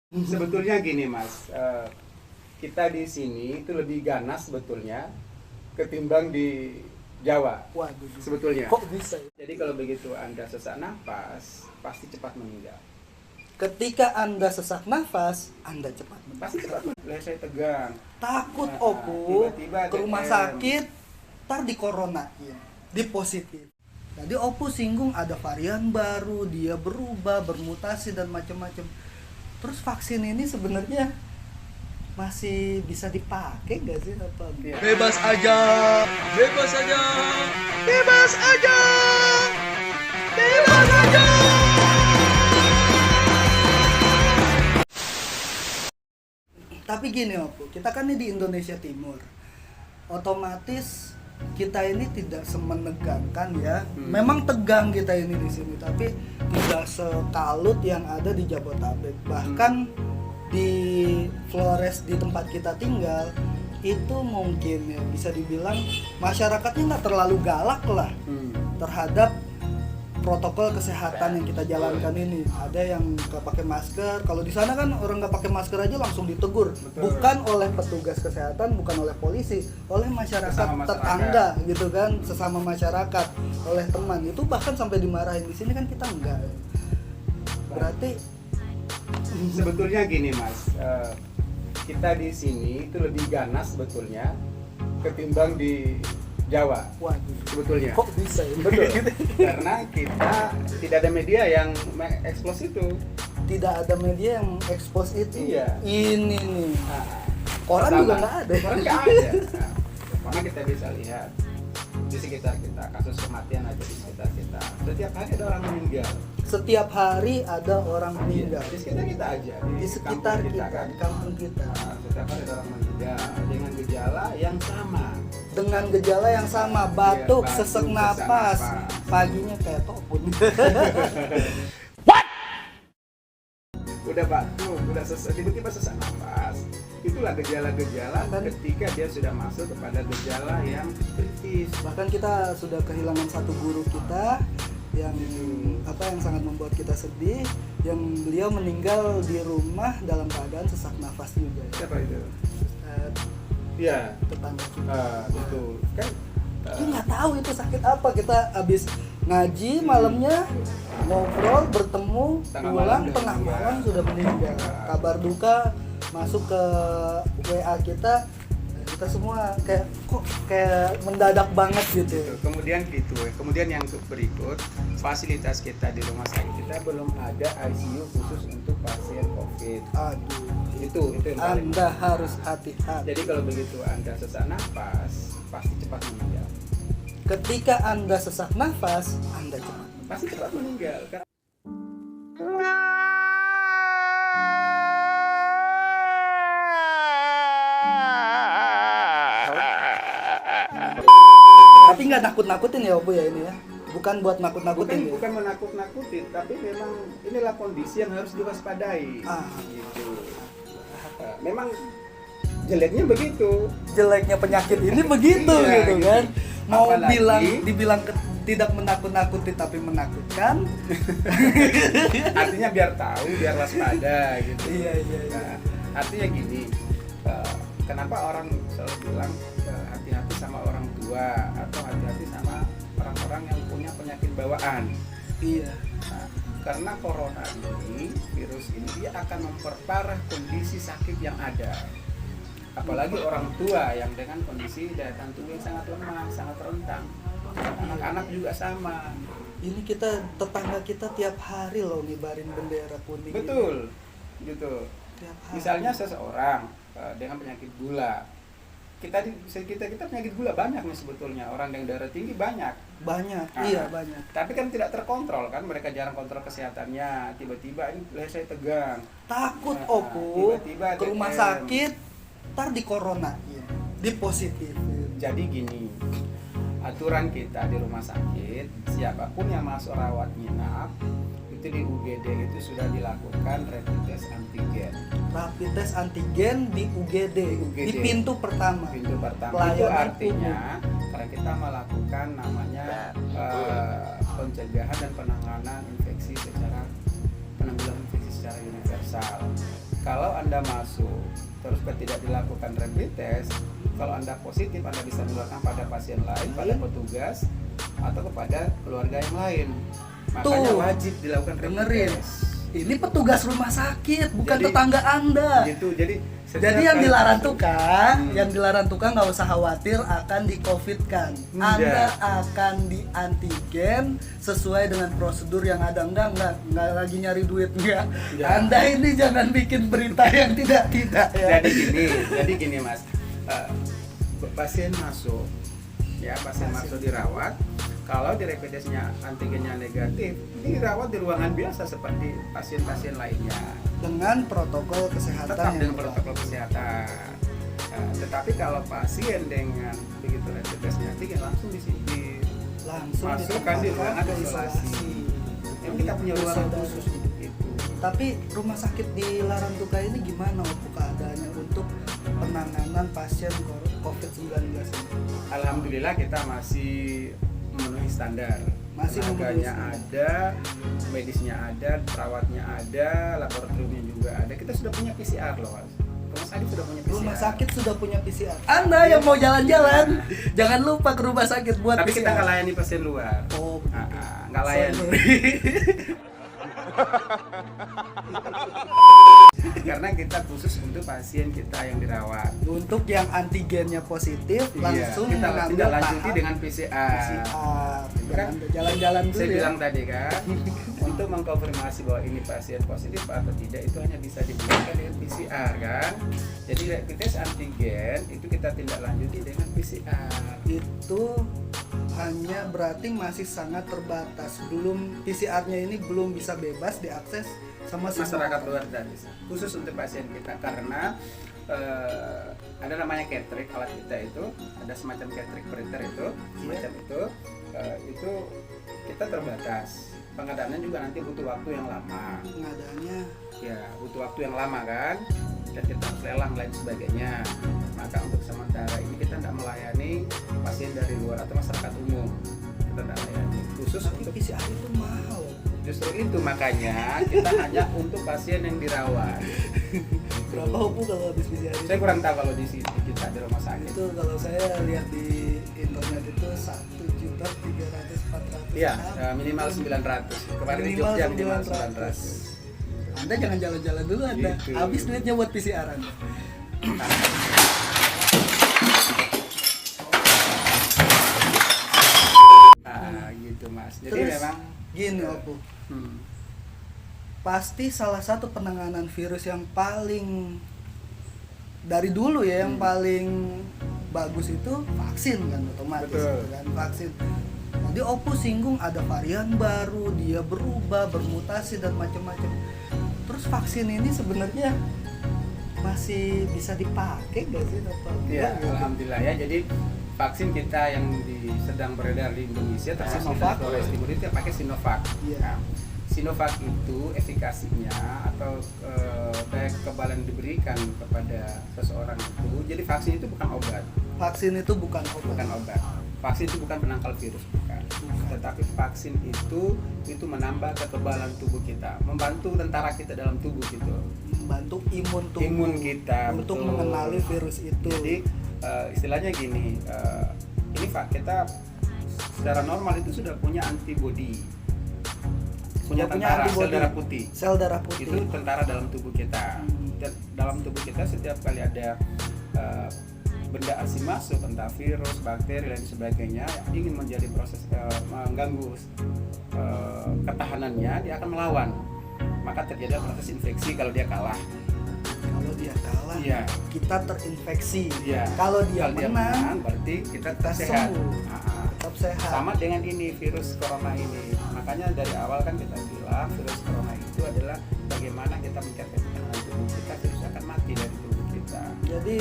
Sebetulnya gini Mas, kita di sini itu lebih ganas sebetulnya ketimbang di Jawa. Waduh, Sebetulnya. kok bisa ya? Jadi kalau begitu Anda sesak napas, pasti cepat meninggal. Ketika Anda sesak nafas, Anda cepat meninggal. Pasti cepat meninggal. Saya tegang. Takut Nah, Opu tiba-tiba ke rumah DM. sakit, ntar di coronain, di positif. Tadi Opu singgung ada varian baru, dia berubah, bermutasi dan macam-macam. Terus vaksin ini sebenarnya masih bisa dipakai nggak sih apa? Iya. Bebas aja, bebas aja, bebas aja, bebas aja. Tapi gini Opu, kita kan ini di Indonesia Timur, otomatis kita ini tidak semenegangkan ya. Memang tegang kita ini di sini, tapi tidak sekalut yang ada di Jabotabek. Bahkan di Flores di tempat kita tinggal itu mungkin ya bisa dibilang masyarakatnya nggak terlalu galak lah terhadap protokol kesehatan yang kita jalankan ini. Ada yang nggak pakai masker. Kalau di sana kan orang nggak pakai masker aja langsung ditegur. Betul. Bukan oleh petugas kesehatan, bukan oleh polisi, oleh masyarakat Sesama masyarakat. tetangga gitu kan, sesama masyarakat, oleh teman. Itu bahkan sampai dimarahin. Di sini kan kita enggak. Berarti Sebetulnya gini Mas, kita di sini itu lebih ganas sebetulnya ketimbang di Jawa. waduh, Sebetulnya. kok bisa ya? Betul. Karena kita tidak ada media yang mengekspos itu. Tidak ada media yang expose itu. Iya. Ini nih. Nah, Koran pertama, juga nggak ada. Koran nggak ada. Nah, karena kita bisa lihat di sekitar kita, kasus kematian aja di sekitar kita. Setiap hari ada orang meninggal. Setiap hari ada orang meninggal. Di sekitar kita aja. Di sekitar kampung kita, kan. di kampung kita. Nah, setiap hari ada orang meninggal dengan gejala yang sama. Dengan gejala yang sama, batuk, Iya, batuk, sesak sesak napas, napas. paginya kayak topun. Udah batuk, udah sesak, tiba-tiba sesak napas. Itulah gejala-gejala Kan- ketika dia sudah masuk kepada gejala yang kritis. Bahkan kita sudah kehilangan satu guru kita yang yang sangat membuat kita sedih, yang beliau meninggal di rumah dalam keadaan sesak nafas juga. Siapa itu? Eh, Iya. Tetangga kita. Betul. Kan Kita nggak tahu itu sakit apa. Kita habis ngaji malamnya, ngobrol, bertemu, Tengah pulang malam udah tengah meninggal. malam sudah meninggal. Kabar duka masuk ke WA kita semua kayak mendadak banget gitu. kemudian kemudian yang berikut, fasilitas kita di rumah sakit kita belum ada ICU khusus untuk pasien COVID. Aduh, Itu yang paling. Anda harus hati-hati. Jadi kalau begitu Anda sesak napas, pasti cepat meninggal. Ketika Anda sesak nafas, Anda cepat. Pasti cepat meninggal. Tapi nggak nakut-nakutin ya Opu ya ini ya. Bukan buat nakut-nakutin ya. Bukan menakut-nakutin, tapi memang inilah kondisi yang harus diwaspadai. Gitu. Memang jeleknya begitu. Jeleknya penyakit ini begitu Iya, gitu gitu. kan. Mau Apalagi- dibilang tidak menakut-nakuti tapi menakutkan. Artinya biar tahu, biar waspada gitu. Iya. Nah, artinya gini, kenapa orang selalu bilang hati-hati sama orang tua atau hati-hati sama orang-orang yang punya penyakit bawaan. Iya. Nah, karena corona ini, virus ini dia akan memperparah kondisi sakit yang ada. Apalagi orang tua yang dengan kondisi daya tahan tubuh yang sangat lemah, sangat rentan. Anak-anak juga sama. Ini tetangga kita tiap hari loh ngibarin bendera kuning. Betul, gitu. Tiap hari. Misalnya seseorang dengan penyakit gula, kita penyakit gula banyak nih sebetulnya, orang yang darah tinggi banyak. Banyak. Nah, Iya, banyak. Tapi kan tidak terkontrol kan, mereka jarang kontrol kesehatannya. Tiba-tiba ini leher saya tegang. Takut Nah, Opu tiba-tiba ke rumah DM. sakit, ntar di coronain, di positifin. Jadi gini, aturan kita di rumah sakit, siapapun yang masuk rawat inap itu di UGD itu sudah dilakukan rapid test antigen. Rapid test antigen di UGD, di pintu pertama. Pintu pertama itu Pelayanan artinya karena kita melakukan namanya pencegahan dan penanggulangan infeksi secara universal. kalau Anda masuk terus tidak dilakukan rapid test, kalau Anda positif Anda bisa menularkan pada pasien lain, pada petugas atau kepada keluarga yang lain. Makanya Tuh, wajib dilakukan rapid dengerin. test. Ini petugas rumah sakit, bukan Jadi- tetangga Anda. Gitu. Jadi Jadi yang dilarang tuh kan, Hmm. yang dilarang tuh kan nggak usah khawatir akan di-COVID-kan. Enggak. Anda akan di antigen sesuai dengan prosedur yang ada. Enggak lagi nyari duit enggak. Enggak. Anda ini jangan bikin berita yang tidak ya. Jadi gini Mas, pasien masuk, ya pasien masuk dirawat. Kalau di rapid testnya antigennya negatif, dirawat di ruangan biasa seperti pasien-pasien lainnya. Dengan protokol kesehatan Tetap yang dengan protokol kesehatan. Tetapi kalau pasien dengan begitu rapid testnya antigen langsung di sini langsung masukkan di ruangan ditempatkan ke isolasi. Yang kita punya ruangan khusus untuk itu. Tapi rumah sakit di Larantuka ini gimana untuk keadaannya untuk penanganan pasien COVID-19 ini? Alhamdulillah kita masih memenuhi standar. Masih memenuhi Tenaganya standar. ada, medisnya ada, perawatnya ada, laboratoriumnya juga ada. Kita sudah punya PCR loh, Mas. Rumah sakit sudah punya PCR. Rumah sakit sudah punya PCR. Anda yang mau jalan-jalan, jangan lupa ke rumah sakit buat Tapi PCR. kita nggak layani pasien luar. Oh, Nggak layani. Karena kita khusus untuk pasien kita yang dirawat. Untuk yang antigennya positif, langsung kita mengambil tidak lanjuti tahap dengan PCR. PCR. Kan? Jangan jalan-jalan dulu Saya ya. bilang tadi kan, untuk mengkonfirmasi bahwa ini pasien positif atau tidak itu hanya bisa dibuktikan dengan PCR kan. Jadi rapid test antigen itu kita tindak lanjuti dengan PCR. Itu hanya berarti masih sangat terbatas. Belum PCR-nya ini belum bisa bebas diakses sama semua Masyarakat orang. luar dan bisa. Khusus untuk pasien kita karena ada namanya catering, alat kita itu ada semacam catering printer itu semacam itu kita terbatas. Pengadaannya juga nanti butuh waktu yang lama. Pengadaannya Ya butuh waktu yang lama kan, dan kita harus lelang lain sebagainya. Maka untuk sementara ini kita tidak melayani pasien dari luar atau masyarakat umum, kita tidak layani khusus tapi untuk PCR itu mahal. justru itu makanya kita hanya untuk pasien yang dirawat. Berapa Opu kalau habis PCR itu? Saya kurang tahu kalau di sini kita di rumah sakit. Itu kalau saya lihat di internet itu 1.300.400. Iya, minimal 900. Kemarin di Minimal Jogja minimal 900. Anda jangan jalan-jalan dulu Anda. Gitu. Habis duitnya buat PCR Anda. 900. Gitu Mas. Jadi Terus, memang gini Opu. hmm, Pasti salah satu penanganan virus yang paling dari dulu ya yang paling bagus itu vaksin kan, otomatis Betul. kan, vaksin. Tadi Oppo singgung ada varian baru, dia berubah, bermutasi dan macam-macam. Terus vaksin ini sebenarnya masih bisa dipakai nggak sih atau ya enggak? alhamdulillah ya. Jadi vaksin kita yang sedang beredar di Indonesia termasuk Sinovac. di Flores Timur itu pakai Sinovac. Iya. Nah, Sinovac itu efikasinya atau daya kekebalan diberikan kepada seseorang itu. Jadi vaksin itu bukan obat, Vaksin itu bukan obat. bukan obat. Vaksin itu bukan penangkal virus, bukan. Tetapi vaksin itu menambah kekebalan tubuh kita, membantu tentara kita dalam tubuh gitu. Membantu imun tubuh Imun kita, untuk betul. mengenali virus itu. Jadi istilahnya gini, ini kita secara normal itu sudah punya antibodi, punya Sudah punya tentara antibodi. sel darah putih. Sel darah putih. Itu tentara dalam tubuh kita. Dan dalam tubuh kita setiap kali ada benda asing masuk, entah virus, bakteri dan sebagainya, yang ingin menjadi proses mengganggu ketahanannya, dia akan melawan. Maka terjadi proses infeksi kalau dia kalah. Kalau dia kalah, Iya. kita terinfeksi. Iya. Kalau dia menang, berarti kita kita sehat. sembuh. Ah, tetap sehat. sama dengan ini virus corona ini. Makanya dari awal kan kita bilang virus corona itu adalah bagaimana kita mencapai ketahanan tubuh kita, virus akan mati dari tubuh kita. Jadi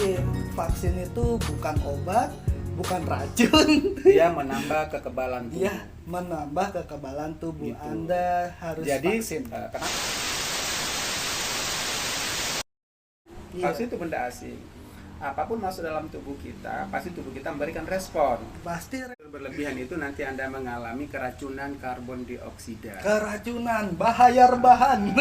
vaksin itu bukan obat, bukan racun. Dia menambah kekebalan tubuh. Dia menambah kekebalan tubuh. Gitu. Anda harus Jadi vaksin. kenapa Iya. vaksin itu benda asing? apapun masuk dalam tubuh kita, pasti tubuh kita memberikan respon. Pasti Berlebihan itu nanti Anda mengalami keracunan karbon dioksida. keracunan, bahaya rebahan.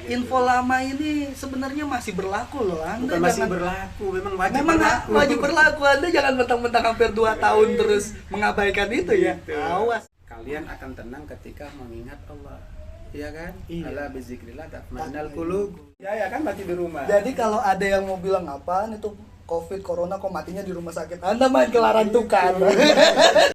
Info lama ini sebenarnya masih berlaku loh. Anda Bukan masih jangan berlaku, memang wajib memang berlaku. wajib berlaku. Anda jangan mentang-mentang hampir 2 tahun terus mengabaikan itu ya. Gitu. Awas. Kalian akan tenang ketika mengingat Allah. Iya kan? Iya. Ala bizikrillah tatma'innul qulub. Ya kan mati di rumah. Jadi kalau ada yang mau bilang apaan itu COVID, corona kok matinya di rumah sakit, Anda main ke Larantuka.